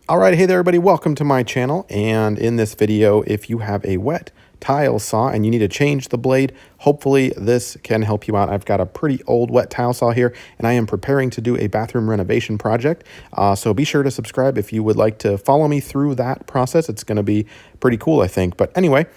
All right, hey there everybody, welcome to my channel. And in this video, if you have a wet tile saw and you need to change the blade, hopefully this can help you out. I've got a pretty old wet tile saw here and I am preparing to do a bathroom renovation project. So be sure to subscribe if you would like to follow me through that process. It's going to be pretty cool, I think. But anyway,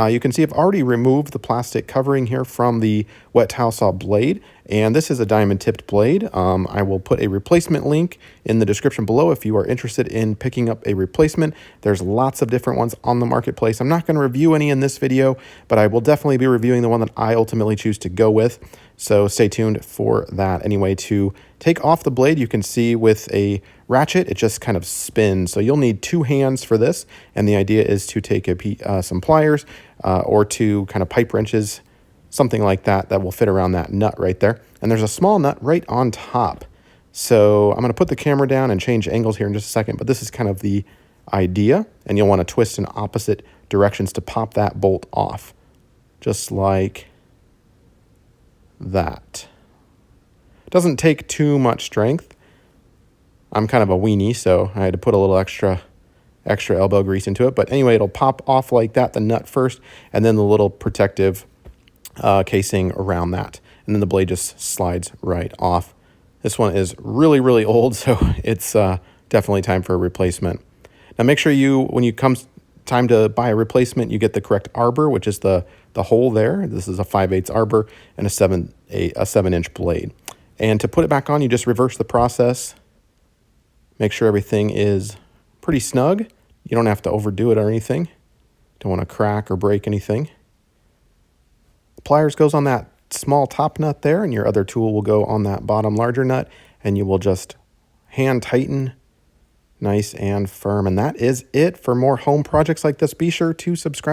you can see I've already removed the plastic covering here from the wet tile saw blade, and this is a diamond tipped blade. I will put a replacement link in the description below if you are interested in picking up a replacement. There's lots of different ones on the marketplace. I'm not going to review any in this video, but I will definitely be reviewing the one that I ultimately choose to go with. So stay tuned for that. Anyway, to take off the blade, you can see with a ratchet, it just kind of spins. So you'll need two hands for this. And the idea is to take some pliers or two kind of pipe wrenches, something like that, that will fit around that nut right there. And there's a small nut right on top. So I'm going to put the camera down and change angles here in just a second, but this is kind of the idea. And you'll want to twist in opposite directions to pop that bolt off, just like that. It doesn't take too much strength. I'm kind of a weenie, so I had to put a little extra elbow grease into it. But anyway, it'll pop off like that, the nut first, and then the little protective casing around that. And then the blade just slides right off. This one is really, really old, so it's definitely time for a replacement. Now make sure when you come time to buy a replacement, you get the correct arbor, which is the hole there. This is a 5/8 arbor and a 7-inch blade. And to put it back on, you just reverse the process. Make sure everything is pretty snug. You don't have to overdo it or anything. Don't want to crack or break anything. The pliers goes on that small top nut there, and your other tool will go on that bottom larger nut, and you will just hand tighten nice and firm. And that is it for more home projects like this. Be sure to subscribe.